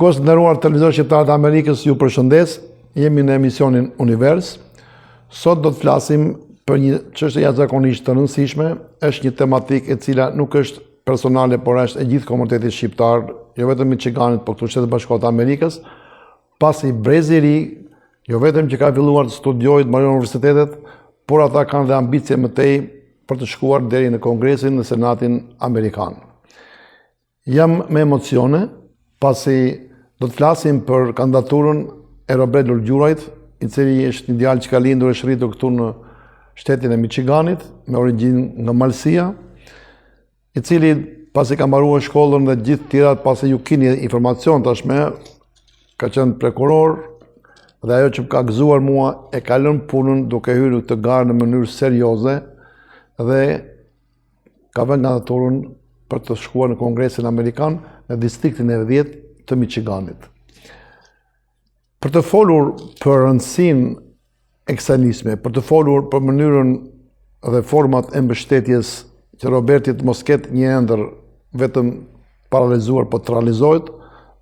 Shikues të nderuar televizor shqiptar të Amerikës, ju përshëndes. Jemi në emisionin Univers. Sot do të flasim për një çështje jashtëzakonisht të rëndësishme. Është një tematikë e cila nuk është personale, por është e gjithë komunitetit shqiptar, jo vetëm i Michiganit, por këtu në Shtetet Bashkuara të Amerikës, pasi brezi i ri, jo vetëm që ka filluar të studiojë, të mbarojë universitetet, por ata kanë dhe ambicie më tej për të shkuar deri në Kongresin dhe Senatin Amerikan. Jam me emocione, pasi do të flasim për kandidaturën e Robert Lulgjurajt, i cili është një djalë që ka lindur e shritur këtu në shtetin e Michiganit, me origjinë nga Malësia, i cili pasi ka mbaruar shkollën dhe gjithë tjerat, pasi ju keni informacion tashme, ka qenë prokuror dhe ajo që më ka gëzuar mua e ka lënë punën duke hyrë këtë garë në mënyrë serioze dhe ka vënë kandidaturën për të shkuar në Kongresin Amerikan në distriktin e 10 të Michiganit. Për të folur për rëndësinë e kësaj nisme, për të folur për mënyrën dhe format e mbështetjes që Roberti të mos ketë një ëndër vetëm paralizuar, por të realizohet,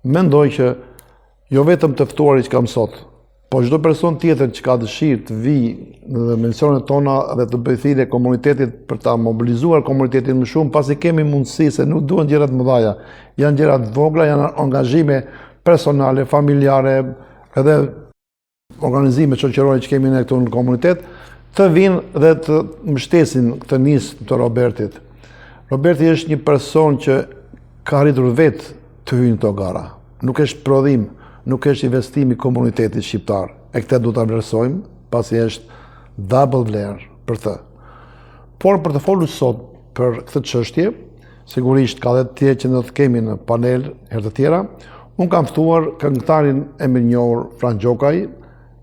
mendoj që jo vetëm të ftuarit që kam sot, po çdo person tjetër që ka dëshirë të vijë në emisionet tona dhe të bëjë thirrje komunitetit për ta mobilizuar komunitetin më shumë, pasi kemi mundësi, se nuk duhen gjërat të mëdha, janë gjërat vogla, janë angazhime personale, familjare, edhe organizime shoqërore që kemi ne këtu në komunitet, të vinë dhe të mbështesin këtë nismë të Robertit. Roberti është një person që ka arritur vetë të hyjë në këto gara. Nuk është prodhim, nuk është investim i komunitetit shqiptar. E këtë du të vlerësojmë, pasi është double vlerë për të. Por për të folur sot për këtë çështje, sigurisht ka dhe tjerë që do të kemi në panel herë të tjera, unë kam ftuar këngëtarin e mirënjohur Fran Gjokaj,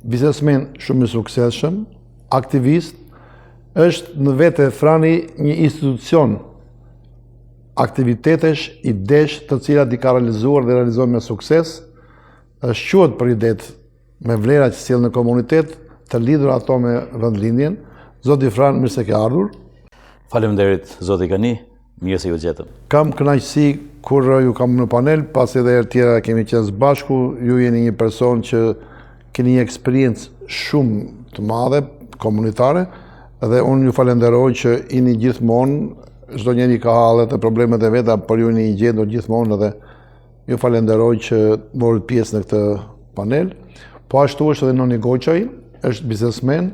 biznesmen shumë i suksesshëm, aktivist, është në vete Frani një institucion, aktivitetesh, idesh të cilat i ka realizuar dhe realizohen me sukses, është quhet për idet me vlera që sjell në komunitet, të lidhur ato me vendlindjen. Zoti Fran, mirë se ke ardhur. Faleminderit, zoti Gani, mirë se ju gjetëm. Kam kënaqësi kur ju kam në panel, pasi edhe herë tjera kemi qenë së bashku, ju jeni një person që keni një eksperiencë shumë të madhe, komunitare, dhe unë ju falenderoj që jeni gjithmonë, çdo njeri ka hallet e problemet e veta, por ju jeni i gjendur gjithmonë dhe ju falenderoj që morët pjesë në këtë panel. Po ashtu është edhe Noni Goqaj, është biznesmen,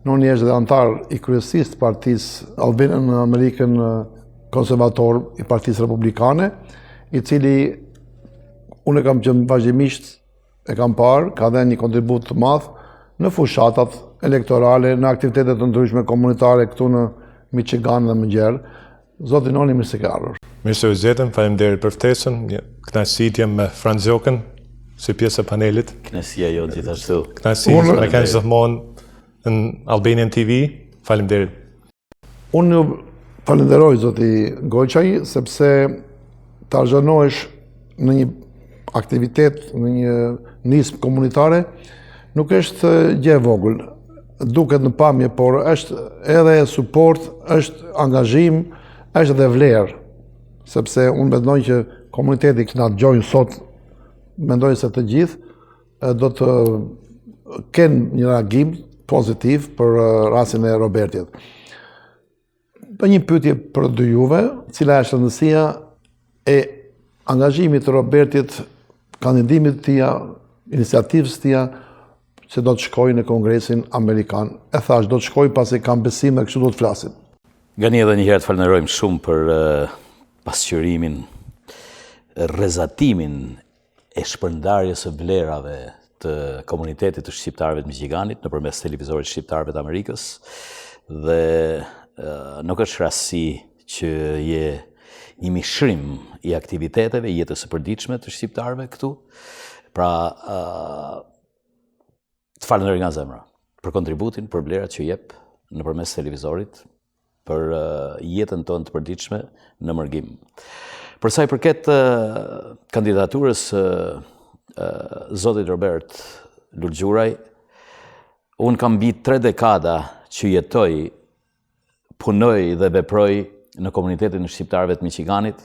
Noni është edhe antar i kryesisë të partisë në Amerikën konservator i partisë republikane, i cili unë kam qenë vazhdimisht e kam parë, ka dhënë një kontribut të madh në fushatat elektorale, në aktivitetet të ndryshme komunitare këtu në Michigan dhe më gjerë. Zoti Noni, mirë se ke ardhur. Mirë se u gjetëm, faleminderit për ftesën. Kënaqësi jam me Fran Gjokën si pjesë e panelit. Kënaqësia jo gjithashtu. Kënaqësi me kanë gjithmonë në Albanian TV. Faleminderit. Unë ju falenderoj zoti Goqaj, sepse të argënohesh në një aktivitet, në një nismë komunitare, nuk është gjë e vogël. Duket në pamje, por është edhe suport, është angazhim, është edhe vlerë, sepse unë mendoj që komuniteti që na dëgjojnë sot, mendoj se të gjithë do të kenë një reagim pozitiv për rastin e Robertit. Për një pyetje për dy juve, cila është rëndësia e angazhimit të Robertit, kandidimit të tij, iniciativës të tij, që do të shkojë në Kongresin Amerikan. E thash, do të shkojë pasi kam besim dhe kështu do të flasim. Gani, edhe njëherë të falenderojmë shumë për pasqyrimin, rrezatimin e shpërndarjes së vlerave të komunitetit të shqiptarëve të Michiganit nëpërmes televizorit shqiptarëve të Amerikës, dhe nuk është rastësi që je një mishrim i aktiviteteve, jetës së përditshme të shqiptarëve këtu. Pra, të falenderoj nga zemra për kontributin, për vlerat që jep nëpërmes televizorit, për jetën tonë të përditshme në mërgim. Për sa i përket kandidaturës zotit Robert Lulgjuraj, unë kam mbi 3 dekada që jetoj, punoj dhe veproj në komunitetin e shqiptarëve të Michiganit,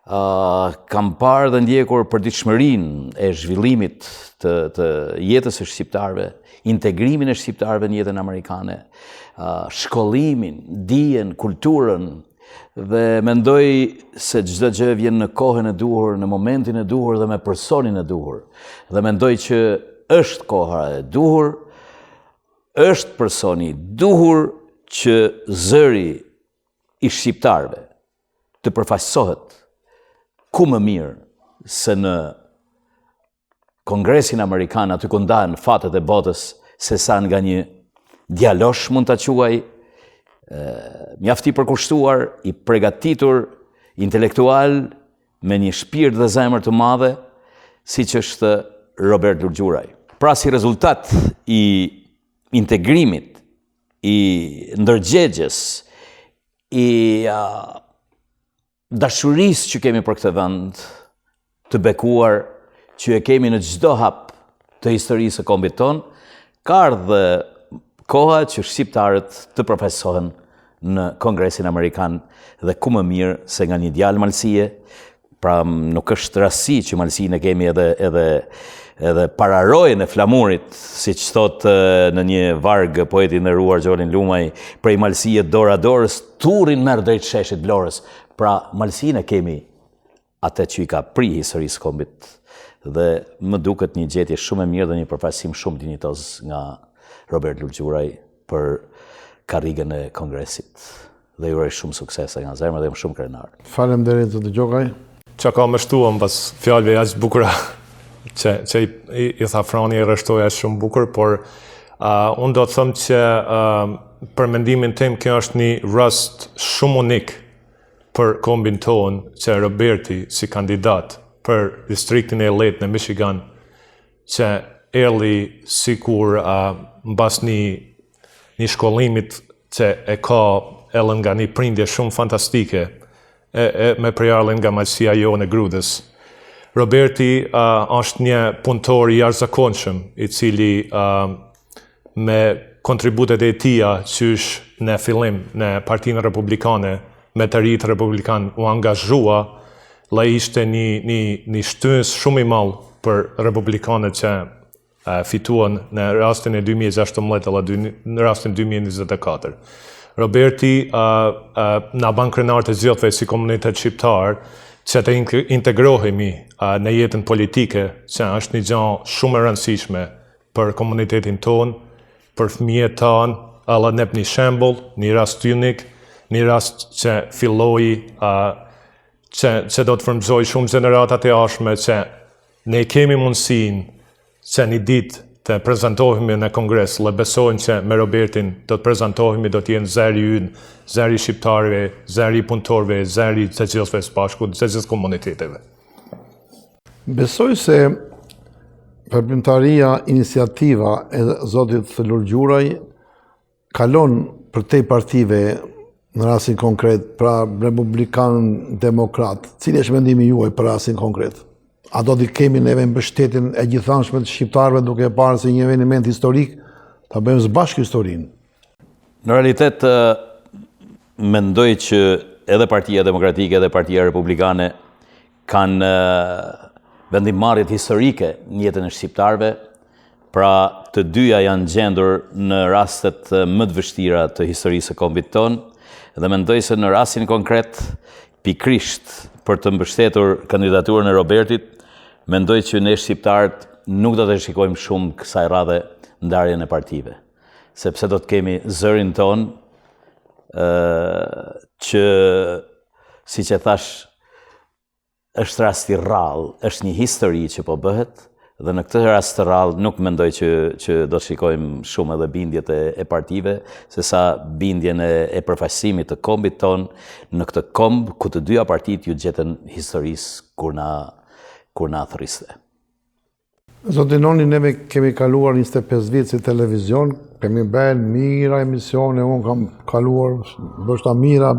kam parë dhe ndjekur përditshmërinë e zhvillimit të jetës së shqiptarëve, integrimin e shqiptarëve në jetën amerikane, shkollimin, dijen, kulturën, dhe mendoj se çdo gjë vjen në kohën e duhur, në momentin e duhur dhe me personin e duhur. Dhe mendoj që është koha e duhur, është personi duhur që zëri i shqiptarëve të përfaqësohet ku më mirë se në Kongresin Amerikan, aty ku ndahen fatet e botës, se sa nga një djalosh mund ta quaj, mjaft i përkushtuar, i përgatitur, intelektual, me një shpirt dhe zemër të madhe, siç është Robert Lulgjuraj. Pra si rezultat i integrimit, i ndërgjegjes, i dashurisë që kemi për këtë vend, të bekuar, që e kemi në çdo hap të historisë së kombit ton, ka ardhur koha që shqiptarët të përfaqësohen në Kongresin Amerikan dhe ku më mirë se nga një djalë malësie, pra nuk është rasti që malësinë e kemi edhe pararojën e flamurit, siç thot në një varg poeti i nderuar Gjollin Lumaj, prej malësie dora dorës, turrin merr drejt sheshit Vlorës. Pra malësinë e kemi atë që i ka pri historisë kombit. Dhe më duket një gjetje shumë e mirë dhe një përfaqësim shumë dinjitoz nga Robert Lulgjuraj për karrigën e Kongresit. Dhe ju uroj shumë suksese nga zemra dhe jam shumë krenar. Faleminderit zoti Gjokaj. Që ka më shtuam pas fjalëve aq bukura që i tha Frani e rështoja shumë bukur, por unë do të them që për mendimin tim kjo është një rast shumë unik për kombin ton që Roberti si kandidat për distriktin e lehtë në Michigan, që erdhi sikur mbas një shkollimit që e ka ellën nga një prindje shumë fantastike, me përjarlën nga malësia jo në grudës. Roberti është një punëtor i jashtëzakonshëm, i cili me kontributet e tija qysh në fillim në Partinë Republikane, me të rritë Republikan u angazhua, la ishte një shtynës shumë i madh për Republikanët që fituan në rastin e 2016 dhe në rastin 2024. Roberti na ban krenar të gjithëve si komunitet shqiptar që të integrohemi në jetën politike, që është një gjë shumë e rëndësishme për komunitetin ton, për fëmijët tanë, alla nep një shembull, një rast unik, një rast që filloi që do të frymëzoj shumë gjeneratat e ardhshme, që ne kemi mundësinë që një ditë të prezentohemi në Kongres, dhe besojnë që me Robertin do të prezentohemi, do të jenë zëri ynë, zëri shqiptarëve, zëri punëtorëve, zëri të gjithëve së bashku, të gjithë komuniteteve. Besoj se veprimtaria, iniciativa e zotit Lulgjuraj kalon për te partive në rastin konkret, pra Republikan, Demokrat. Cili është mendimi juaj për rastin konkret? A do t'i kemi neve mbështetjen e gjithanshme të shqiptarëve duke parë si një eveniment historik, ta bëjmë së bashku historinë? Në realitet, mendoj që edhe Partia Demokratike edhe Partia Republikane kanë vendimmarrjet historike në jetën e shqiptarëve, pra të dyja janë gjendur në rastet më të vështira të historisë së kombit tonë, dhe mendoj se në rastin konkret, pikrisht për të mbështetur kandidaturën e Robertit, mendoj që ne shqiptarët nuk do të shikojmë shumë kësaj radhe ndarjen e partive, sepse do të kemi zërin ton që, siç e thash, është rast i rrallë, është një histori që po bëhet, dhe në këtë rast të rrallë nuk mendoj që do të shikojmë shumë edhe bindjet e partive, se sa bindjen e përfaqësimit të kombit ton në këtë komb ku të dyja partit ju gjetën historisë kur na thëriste. Zoti Noni, neve kemi kaluar 25 vite si televizion, kemi bërë mira emisione, unë kam kaluar bështa mira,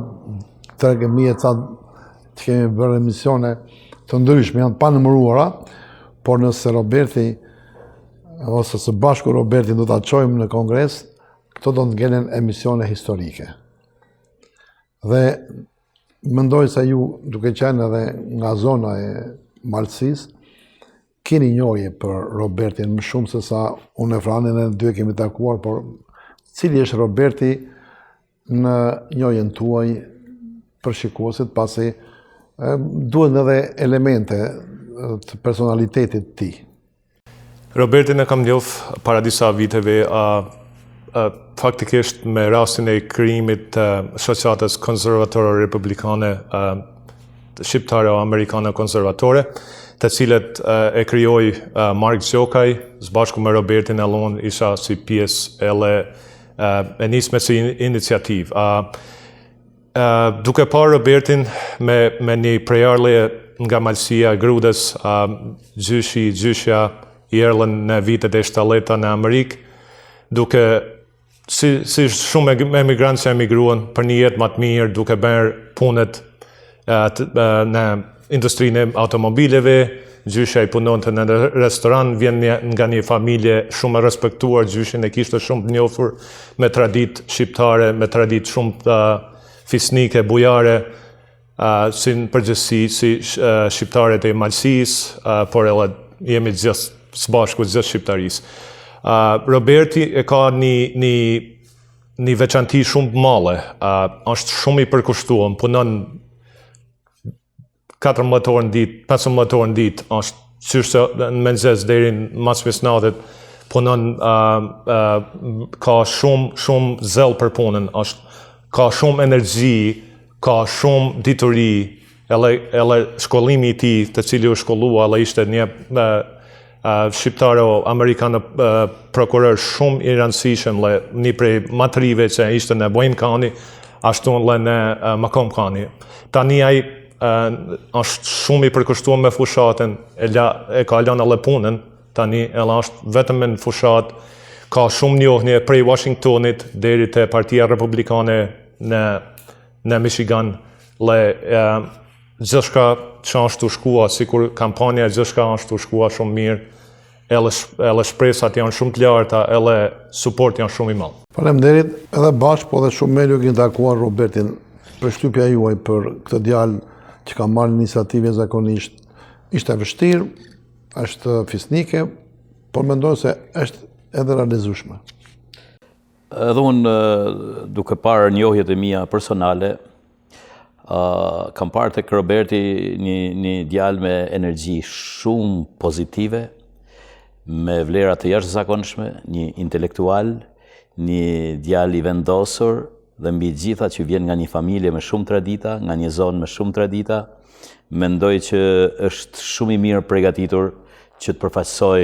3.000 që kemi bërë emisione të ndryshme, janë pa numëruara, por nëse Roberti, ose së bashku Roberti do ta çojmë në Kongres, këto do të ngelen emisione historike. Dhe Mendoj se ju, duke qenë edhe nga zona e Malësisë, keni njohje për Robertin më shumë se sa unë e Franin e dy kemi takuar, por cili është Roberti në njohjen tuaj për shikuesit, pasi duhen edhe elemente të personalitetit ti. Robertin e kam njoh para disa viteve, faktikisht me rastin e krijimit të shoqatës konservatore republikane shqiptare-amerikane konservatore, të cilët e krijoi Mark Gjokaj, së bashku me Robertin Ellon, isha si pjesë e nisme si iniciativë. Duke parë Robertin me një prejardhje nga Malësia, Grudës, gjyshja i erdhën në vitet e 70 në Amerikë, duke si shumë emigrantë që emigruan për një jetë më të mirë, duke bërë punët në industrinë e automobileve, gjyshja i punonte në restoran, vjen nga një familje shumë e respektuar, gjyshin e kishte shumë të njohur me traditë shqiptare, me traditë shumë fisnike, bujare, si në përgjithësi si shqiptarët e Malësisë, por edhe jemi gjithë së bashku gjithë shqiptarisë. Roberti e ka një veçanti shumë male, është shumë i përkushtuar, punon 14 orë në ditë, 15 orë në ditë, është qyshtë në mëngjes deri në mas mesnatet, punon, ka shumë zell për punën, ka shumë energji, ka shumë dituri, edhe shkollimi i tij, të cili u shkollua, edhe ishte një shqiptaro-amerikanë prokuror shumë i rëndësishëm, një prej matrive që ishte në Wayne County, ashtu edhe në Macomb County. Tani ai është shumë i përkushtuar me fushatën, e ka lënë edhe punën, tani edhe është vetëm në fushat, ka shumë njohje prej Washingtonit deri te Partia Republikane në Michigan, gjithçka që është të shkua, sikur kampanja gjithçka është të shkua shumë mirë, edhe shpresat janë shumë të larta, edhe suport janë shumë i madh. Faleminderit, edhe bashkë, po edhe shumë me ju keni takuar Robertin. Përshtypja juaj për këtë djalë që ka marrë iniciativë zakonisht ishte vështirë, është fisnike, por mendoj se është edhe realizueshme. Edhe unë, duke parë njohjet e mia personale, kam parë tek Roberti një djalë me energji shumë pozitive, me vlera të jashtëzakonshme, një intelektual, një djalë i vendosur, dhe mbi gjitha që vjen nga një familje me shumë tradita, nga një zonë me shumë tradita, mendoj që është shumë i mirë përgatitur që të përfaqësoj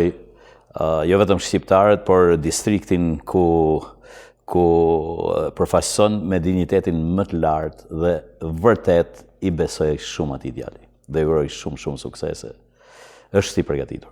jo vetëm shqiptarët, por distriktin ku përfaqëson me dignitetin më të lartë dhe vërtet i besoj shumë atij djali. Dhe i uroj shumë suksese. Është i përgatitur.